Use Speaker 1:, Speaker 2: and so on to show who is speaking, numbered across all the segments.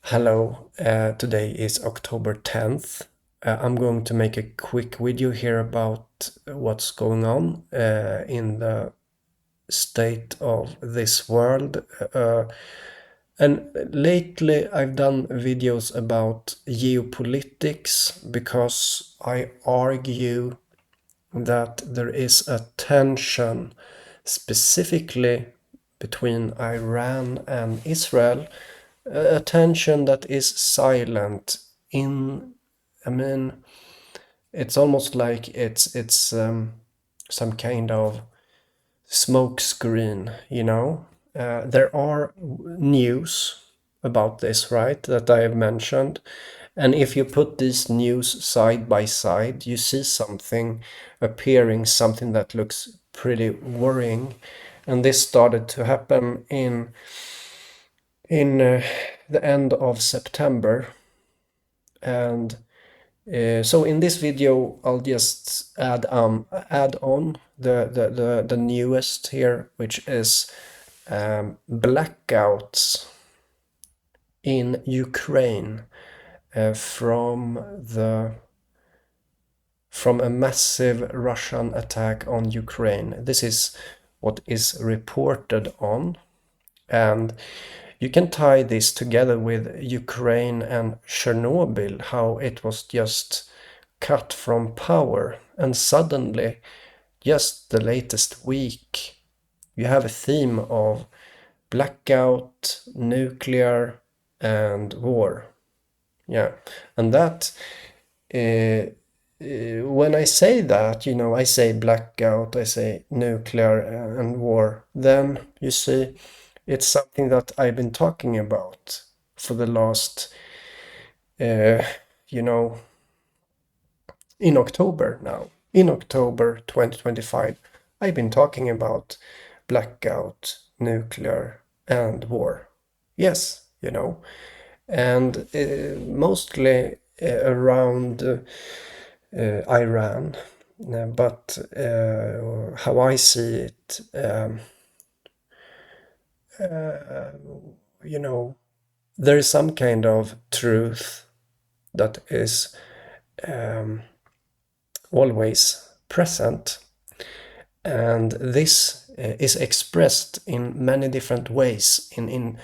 Speaker 1: Hello, today is October 10th. I'm going to make a quick video here about what's going on in the state of this world. And lately I've done videos about geopolitics because I argue that there is a tension specifically between Iran and Israel, a tension that is silent in, I mean, it's almost like it's some kind of smoke screen, you know. There are news about this, right, that I have mentioned. And if you put these news side by side, you see something appearing, something that looks pretty worrying. And this started to happen in the end of September. And so in this video, I'll just add on the newest here, which is blackouts in Ukraine from a massive Russian attack on Ukraine. This is what is reported on, and you can tie this together with Ukraine and Chernobyl, how it was just cut from power, and suddenly, just the latest week, you have a theme of blackout, nuclear, and war. Yeah, and that, when I say that, I say blackout, I say nuclear and war, then you see it's something that I've been talking about for the last, you know, in October now. In October 2025, I've been talking about blackout, nuclear, and war. Yes, and mostly around Iran. But how I see it, you know, there is some kind of truth that is always present, and this is expressed in many different ways, in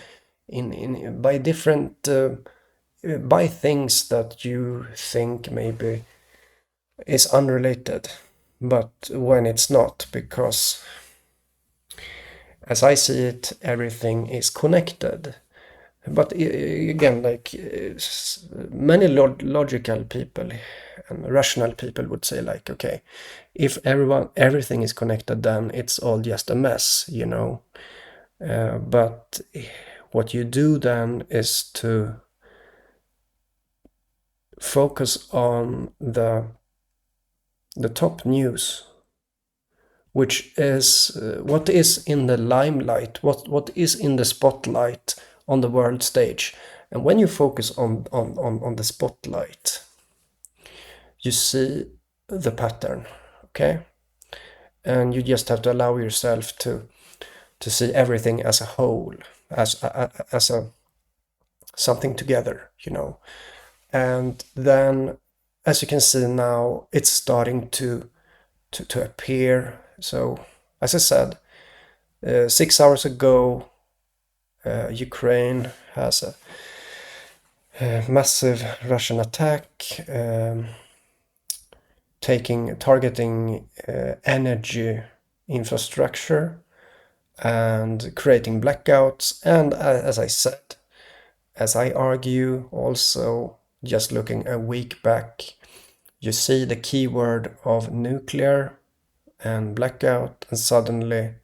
Speaker 1: by different by things that you think maybe is unrelated, but when it's not, because as I see it, everything is connected. But again, like many logical people and rational people would say, like, okay, if everything is connected, then it's all just a mess. But what you do then is to focus on the top news, which is what is in the limelight, what is in the spotlight on the world stage. And when you focus on the spotlight, you see the pattern, okay? And you just have to allow yourself to see everything as a whole, as a something together. And then, as you can see now, it's starting to appear. So, as I said, 6 hours ago, Ukraine has a massive Russian attack, targeting energy infrastructure and creating blackouts. And as I said, as I argue, also just looking a week back, you see the keyword of nuclear and blackout, and suddenly,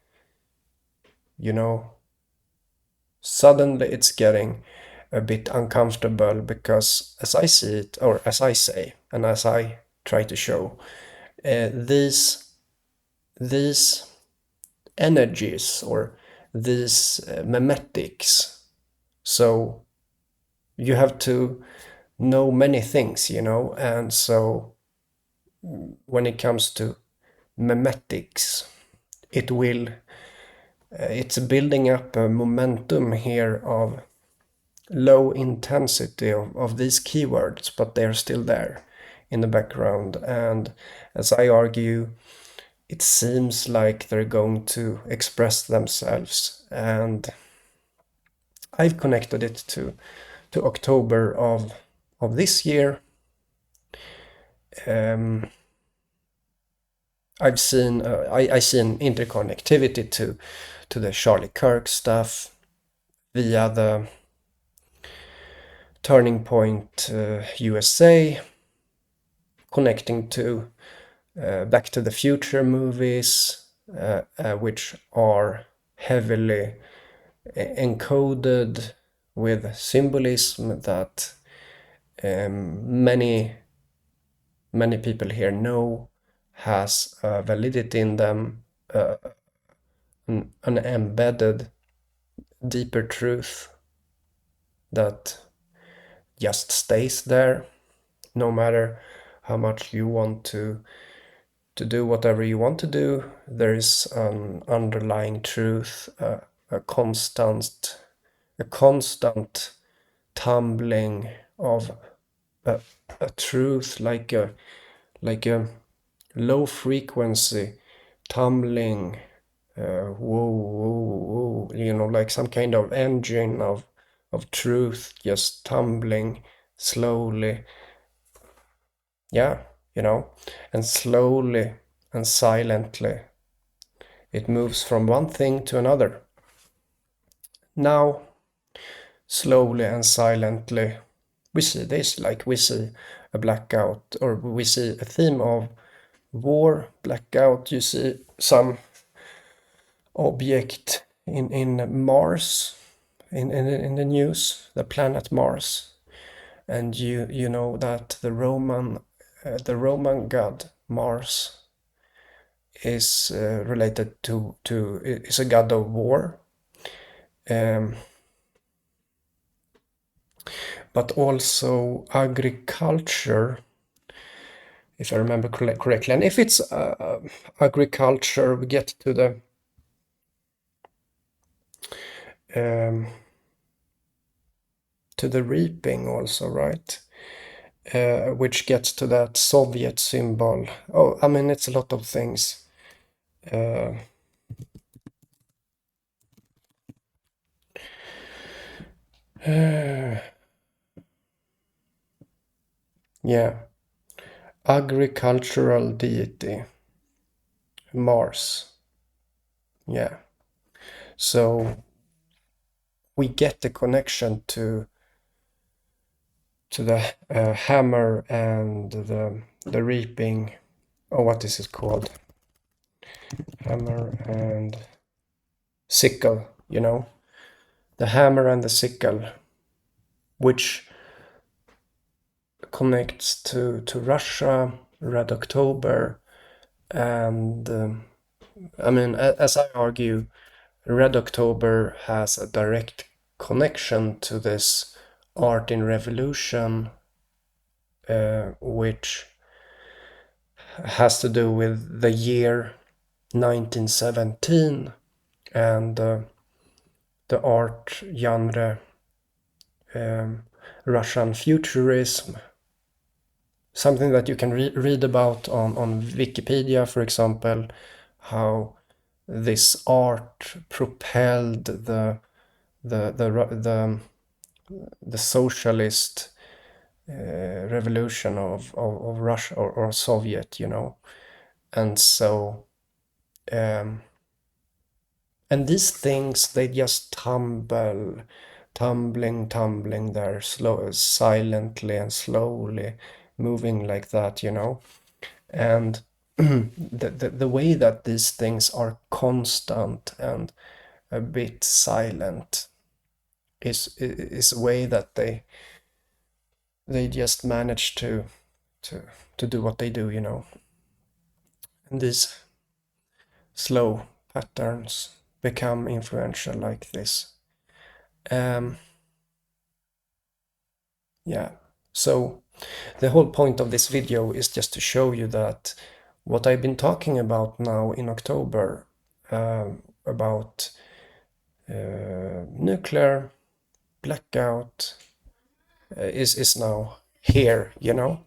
Speaker 1: suddenly it's getting a bit uncomfortable, because as I see it, or as I say, and as I try to show, these energies, or these memetics, so you have to know many things, and so when it comes to memetics, it's building up a momentum here of low intensity of these keywords, but they're still there in the background. And as I argue, it seems like they're going to express themselves. And I've connected it to October of this year. I've seen I see an interconnectivity to the Charlie Kirk stuff via the Turning Point USA, connecting to Back to the Future movies, which are heavily encoded with symbolism that many people here know has a validity in them, an embedded deeper truth that just stays there no matter how much you want to do whatever you want to do. There is an underlying truth, a constant tumbling of a, a truth, like a low frequency tumbling, whoa, whoa, whoa, like some kind of engine of truth just tumbling slowly. Yeah, and slowly and silently it moves from one thing to another. Now, slowly and silently, we see this, like we see a blackout, or we see a theme of war, blackout. You see some object in Mars, in the news, the planet Mars, and you know that the Roman god Mars is related to is a god of war, um, but also agriculture, if I remember correctly. And if it's agriculture, we get um, to the reaping also, right? Which gets to that Soviet symbol. Oh, I mean, it's a lot of things. Uh, yeah, agricultural deity, Mars. Yeah, so we get the connection to the hammer and the reaping. Oh, what is it called? Hammer and sickle. The hammer and the sickle, which connects to Russia, Red October, and I mean, as I argue, Red October has a direct connection to this art in revolution, which has to do with the year 1917 and the art genre, Russian futurism. Something that you can read about on Wikipedia, for example, how this art propelled the socialist revolution of Russia or Soviet, and so and these things, they just tumbling there, silently and slowly moving like that, and the way that these things are constant and a bit silent is a way that they just manage to do what they do, and these slow patterns become influential like this. Yeah, so the whole point of this video is just to show you that what I've been talking about now in October, about nuclear blackout is now here, you know.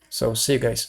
Speaker 1: So see you guys.